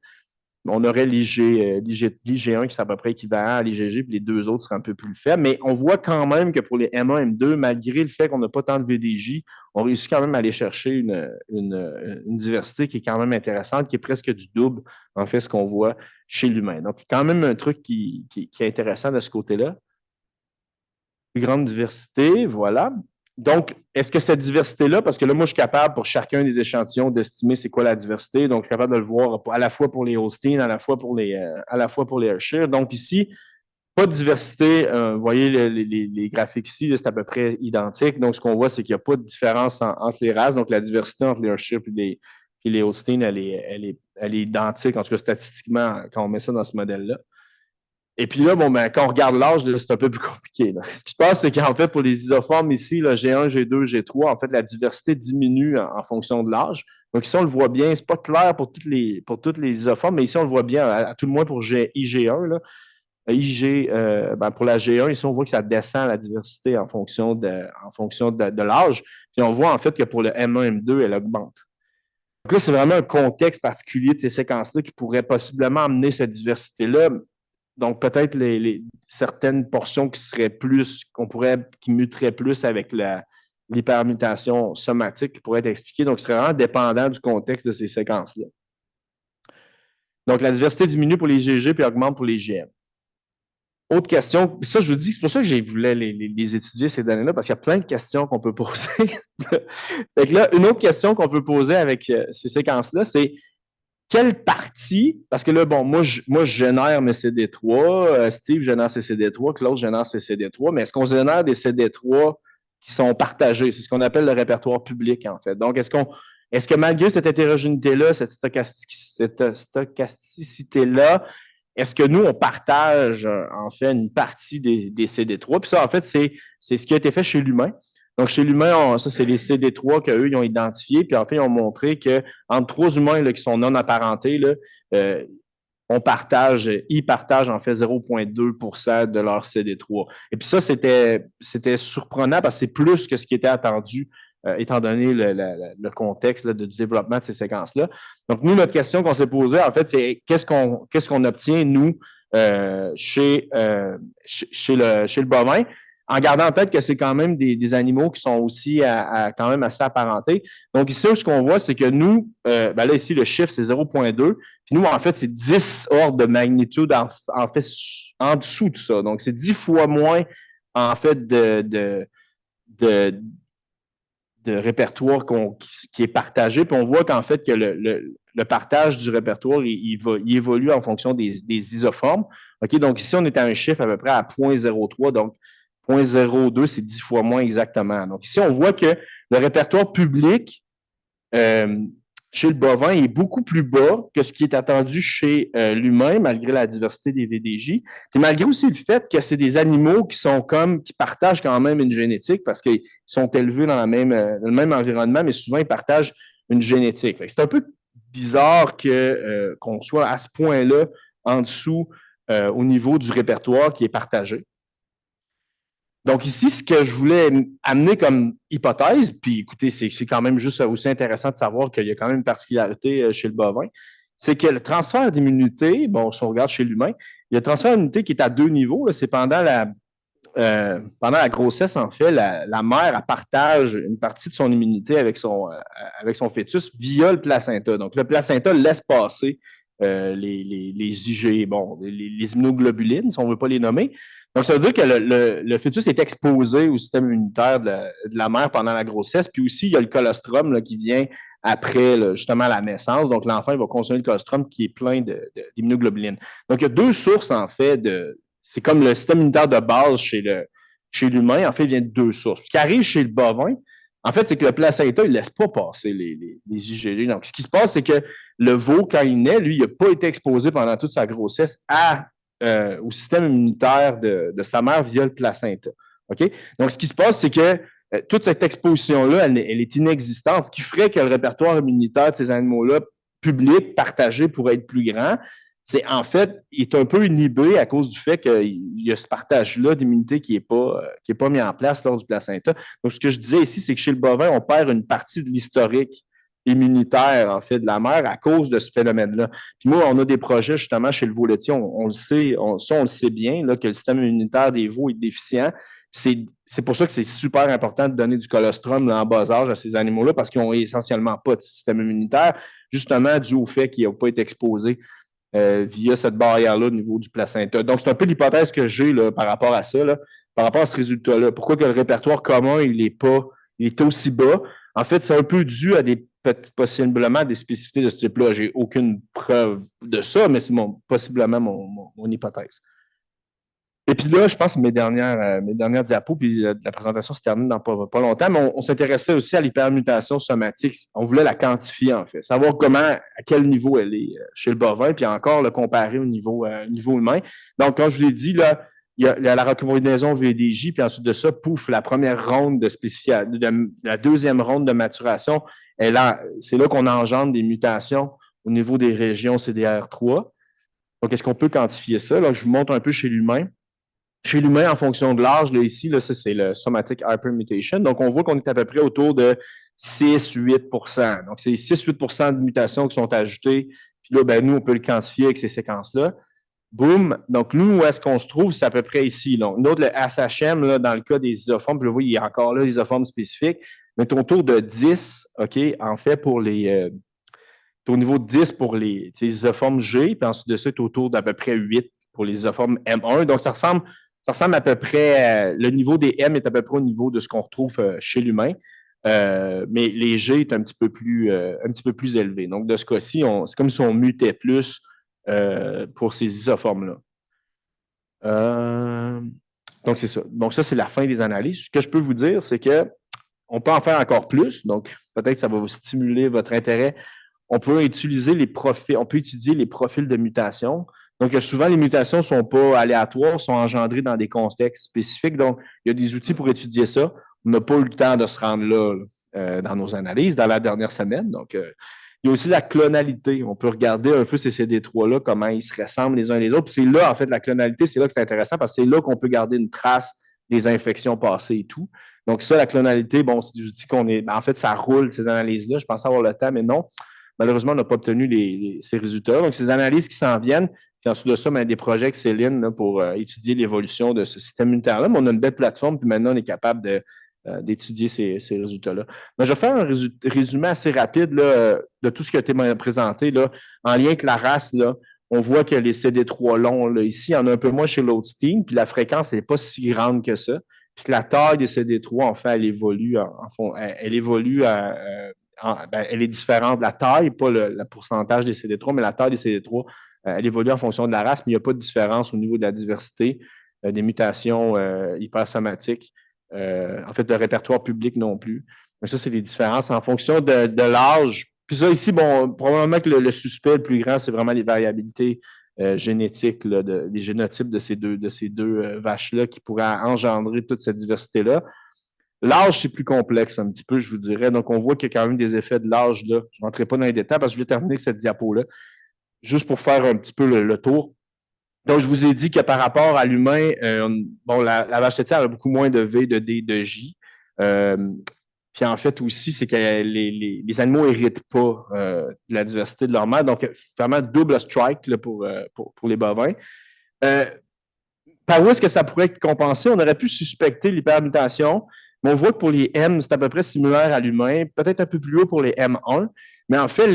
On aurait l'IG1 qui est à peu près équivalent à l'IgG, puis les deux autres seraient un peu plus faibles. Mais on voit quand même que pour les M1, M2, malgré le fait qu'on n'a pas tant de VDJ, on réussit quand même à aller chercher une diversité qui est quand même intéressante, qui est presque du double, en fait, ce qu'on voit chez l'humain. Donc, quand même un truc qui est intéressant de ce côté-là. Plus grande diversité, voilà. Donc, est-ce que cette diversité-là, parce que là, moi, je suis capable pour chacun des échantillons d'estimer c'est quoi la diversité, donc je suis capable de le voir à la fois pour les Holstein, à la fois pour les Ayrshire. Donc ici, pas de diversité. Vous voyez les graphiques ici, c'est à peu près identique. Donc, ce qu'on voit, c'est qu'il n'y a pas de différence entre les races. Donc, la diversité entre les Ayrshire et les Holstein, elle est identique, en tout cas statistiquement, quand on met ça dans ce modèle-là. Et puis là, quand on regarde l'âge, c'est un peu plus compliqué. Là. Ce qui se passe, c'est qu'en fait, pour les isoformes ici, là, G1, G2, G3, en fait, la diversité diminue en fonction de l'âge. Donc ici, on le voit bien. C'est pas clair pour toutes les isoformes, mais ici, on le voit bien, à tout le moins pour IG1. Là. Pour la G1, ici, on voit que ça descend la diversité en fonction de l'âge. Puis on voit en fait que pour le M1, M2, elle augmente. Donc là, c'est vraiment un contexte particulier de ces séquences-là qui pourrait possiblement amener cette diversité-là. Donc, peut-être certaines portions qui muteraient plus avec l'hypermutation somatique qui pourrait être expliquée. Donc, ce serait vraiment dépendant du contexte de ces séquences-là. Donc, la diversité diminue pour les GG puis augmente pour les GM. Autre question, ça je vous dis, c'est pour ça que j'ai voulu les étudier ces données-là, parce qu'il y a plein de questions qu'on peut poser. Fait que là, une autre question qu'on peut poser avec ces séquences-là, c'est quelle partie, parce que là, moi, je génère mes CD3, Steve génère ses CD3, Claude génère ses CD3, mais est-ce qu'on génère des CD3 qui sont partagés? C'est ce qu'on appelle le répertoire public, en fait. Donc, est-ce que malgré cette hétérogénéité-là, cette stochasticité-là, est-ce que nous, on partage, en fait, une partie des CD3? Puis ça, en fait, c'est ce qui a été fait chez l'humain. Donc, chez l'humain, ça, c'est les CD3 qu'eux, ils ont identifiés. Puis, en fait, ils ont montré qu'entre trois humains là, qui sont non apparentés, là, ils partagent, en fait, 0,2% de leur CD3. Et puis ça, c'était surprenant parce que c'est plus que ce qui était attendu étant donné le contexte là, du développement de ces séquences-là. Donc, nous, notre question qu'on s'est posée, en fait, c'est qu'est-ce qu'on obtient, nous, chez le bovin, en gardant en tête que c'est quand même des animaux qui sont aussi quand même assez apparentés. Donc, ici, ce qu'on voit, c'est que nous, là, ici, le chiffre, c'est 0,2. Puis nous, en fait, c'est 10 ordres de magnitude en fait en dessous de ça. Donc, c'est 10 fois moins, en fait, de répertoire qui est partagé. Puis on voit qu'en fait, que le partage du répertoire, il évolue en fonction des isoformes. OK, donc ici, on est à un chiffre à peu près à 0,03. Donc, 0,02, c'est 10 fois moins exactement. Donc, ici, on voit que le répertoire public chez le bovin est beaucoup plus bas que ce qui est attendu chez l'humain, malgré la diversité des VDJ. Et malgré aussi le fait que c'est des animaux qui partagent quand même une génétique parce qu'ils sont élevés dans le même environnement, mais souvent, ils partagent une génétique. C'est un peu bizarre qu'on soit à ce point-là en dessous au niveau du répertoire qui est partagé. Donc ici, ce que je voulais amener comme hypothèse, puis écoutez, c'est quand même juste aussi intéressant de savoir qu'il y a quand même une particularité chez le bovin, c'est que le transfert d'immunité, bon, si on regarde chez l'humain, il y a le transfert d'immunité qui est à deux niveaux. C'est pendant la grossesse, en fait, la mère elle partage une partie de son immunité avec son fœtus via le placenta. Donc, le placenta laisse passer les IG, bon, les immunoglobulines, si on ne veut pas les nommer. Donc, ça veut dire que le fœtus est exposé au système immunitaire de la mère pendant la grossesse. Puis aussi, il y a le colostrum là, qui vient après justement la naissance. Donc, l'enfant il va consommer le colostrum qui est plein d'immunoglobulines. Donc, il y a deux sources, en fait, c'est comme le système immunitaire de base chez l'humain. En fait, il vient de deux sources. Ce qui arrive chez le bovin, en fait, c'est que le placenta, il ne laisse pas passer les IgG. Donc, ce qui se passe, c'est que le veau, quand il naît, lui, il n'a pas été exposé pendant toute sa grossesse au système immunitaire de sa mère via le placenta. OK? Donc, ce qui se passe, c'est que toute cette exposition-là, elle est inexistante, ce qui ferait que le répertoire immunitaire de ces animaux-là, public, partagé, pourrait être plus grand. C'est en fait, il est un peu inhibé à cause du fait qu'il y a ce partage-là d'immunité qui n'est pas mis en place lors du placenta. Donc, ce que je disais ici, c'est que chez le bovin, on perd une partie de l'historique immunitaire, en fait, de la mère à cause de ce phénomène-là. Puis moi, on a des projets, justement, chez le veau laitier, on le sait, on le sait bien, là, que le système immunitaire des veaux est déficient. C'est pour ça que c'est super important de donner du colostrum en bas âge à ces animaux-là, parce qu'ils n'ont essentiellement pas de système immunitaire, justement dû au fait qu'ils n'ont pas été exposés via cette barrière-là au niveau du placenta. Donc, c'est un peu l'hypothèse que j'ai par rapport à ça, là, par rapport à ce résultat-là. Pourquoi que le répertoire commun, il est aussi bas? En fait, c'est un peu dû à possiblement des spécificités de ce type-là. J'ai aucune preuve de ça, mais c'est possiblement mon hypothèse. Et puis là, je pense que mes dernières diapos, puis la présentation se termine dans pas longtemps, mais on s'intéressait aussi à l'hypermutation somatique. On voulait la quantifier, en fait, savoir à quel niveau elle est chez le bovin, puis encore le comparer au niveau humain. Donc, comme je vous l'ai dit, là, il y a la recombinaison VDJ, puis ensuite de ça, pouf, la première ronde de spécification, la deuxième ronde de maturation, c'est là qu'on engendre des mutations au niveau des régions CDR3. Donc, est-ce qu'on peut quantifier ça? Là, je vous montre un peu chez l'humain. Chez l'humain, en fonction de l'âge, là, ici, là, ça, c'est le somatic hypermutation. Donc, on voit qu'on est à peu près autour de 6-8 %. Donc, c'est 6-8 % de mutations qui sont ajoutées. Puis là, ben, nous, on peut le quantifier avec ces séquences-là. Boum! Donc, nous, où est-ce qu'on se trouve? C'est à peu près ici. Donc, nous autres, le SHM, là, dans le cas des isoformes, puis là, vous voyez, il y a encore là des isoformes spécifiques. Mais autour de 10, OK, en fait, pour au niveau de 10 pour les isoformes G, puis ensuite de ça, c'est autour d'à peu près 8 pour les isoformes M1. Donc, ça ressemble à peu près, le niveau des M est à peu près au niveau de ce qu'on retrouve chez l'humain, mais les G est un petit peu plus élevé. Donc, de ce cas-ci, c'est comme si on mutait plus pour ces isoformes-là. Donc, c'est ça. Donc, ça, c'est la fin des analyses. Ce que je peux vous dire, c'est qu'on peut en faire encore plus. Donc, peut-être que ça va vous stimuler votre intérêt. On peut étudier les profils de mutation. Donc, souvent, les mutations ne sont pas aléatoires, sont engendrées dans des contextes spécifiques. Donc, il y a des outils pour étudier ça. On n'a pas eu le temps de se rendre là dans nos analyses dans la dernière semaine. Donc, il y a aussi la clonalité. On peut regarder un peu ces CD3-là, comment ils se ressemblent les uns les autres. Puis c'est là, en fait, la clonalité, c'est là que c'est intéressant parce que c'est là qu'on peut garder une trace des infections passées et tout. Donc ça, la clonalité, bon, c'est des outils qu'on est... En fait, ça roule, ces analyses-là. Je pensais avoir le temps, mais non. Malheureusement, on n'a pas obtenu ces résultats. Donc, ces analyses qui s'en viennent, puis ensuite de ça, ben, des projets avec Céline là, pour étudier l'évolution de ce système immunitaire-là. Mais on a une belle plateforme, puis maintenant, on est capable d'étudier ces résultats-là. Mais je vais faire un résumé assez rapide là, de tout ce qui a été présenté là, en lien avec la race. Là, on voit que les CD3 longs, là, ici, il y en a un peu moins chez l'autre team, puis la fréquence n'est pas si grande que ça. Puis que la taille des CD3, en fait, elle évolue, elle évolue elle est différente. La taille, pas le pourcentage des CD3, mais la taille des CD3, elle évolue en fonction de la race, mais il n'y a pas de différence au niveau de la diversité des mutations hypersomatiques. En fait, le répertoire public non plus. Mais ça, c'est les différences en fonction de l'âge. Puis ça, ici, bon, probablement que le suspect le plus grand, c'est vraiment les variabilités génétiques, là, les génotypes de ces deux vaches-là qui pourraient engendrer toute cette diversité-là. L'âge, c'est plus complexe un petit peu, je vous dirais. Donc, on voit qu'il y a quand même des effets de l'âge là. Je ne rentrerai pas dans les détails parce que je vais terminer avec cette diapo-là, juste pour faire un petit peu le tour. Donc, je vous ai dit que par rapport à l'humain, la vache laitière a beaucoup moins de V, de D, de J. Puis en fait aussi, c'est que les animaux n'héritent pas de la diversité de leur mère. Donc, vraiment double strike là, pour les bovins. Par où est-ce que ça pourrait être compensé? On aurait pu suspecter l'hypermutation, mais on voit que pour les M, c'est à peu près similaire à l'humain, peut-être un peu plus haut pour les M1. Mais en fait,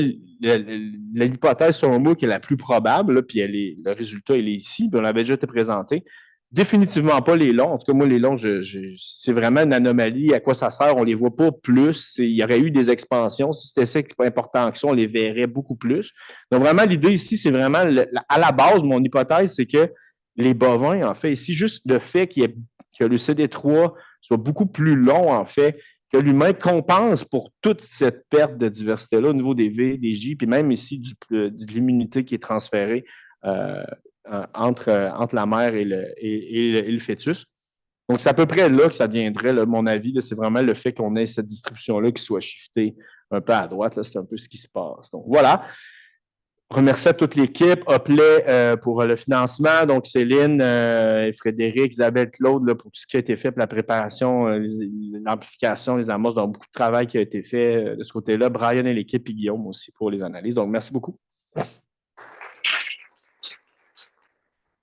l'hypothèse, selon moi, qui est la plus probable, là, puis le résultat, il est ici, puis on avait déjà été présenté. Définitivement pas les longs. En tout cas, moi, les longs, c'est vraiment une anomalie. À quoi ça sert? On ne les voit pas plus. Il y aurait eu des expansions. Si c'était ça qui n'est pas important que ça, on les verrait beaucoup plus. Donc, vraiment, l'idée ici, c'est vraiment, à la base, mon hypothèse, c'est que les bovins, en fait, ici, juste le fait que le CD3 soit beaucoup plus long, en fait, que l'humain compense pour toute cette perte de diversité-là au niveau des V, des J, puis même ici de l'immunité qui est transférée entre la mère et le fœtus. Donc, c'est à peu près là que ça viendrait, là, mon avis. C'est vraiment le fait qu'on ait cette distribution-là qui soit shiftée un peu à droite. C'est un peu ce qui se passe. Donc, voilà. Remercie à toute l'équipe, Opley pour le financement, donc Céline, Frédéric, Isabelle, Claude là, pour tout ce qui a été fait pour la préparation, l'amplification, les amorces, donc beaucoup de travail qui a été fait de ce côté-là. Brian et l'équipe et Guillaume aussi pour les analyses. Donc, merci beaucoup.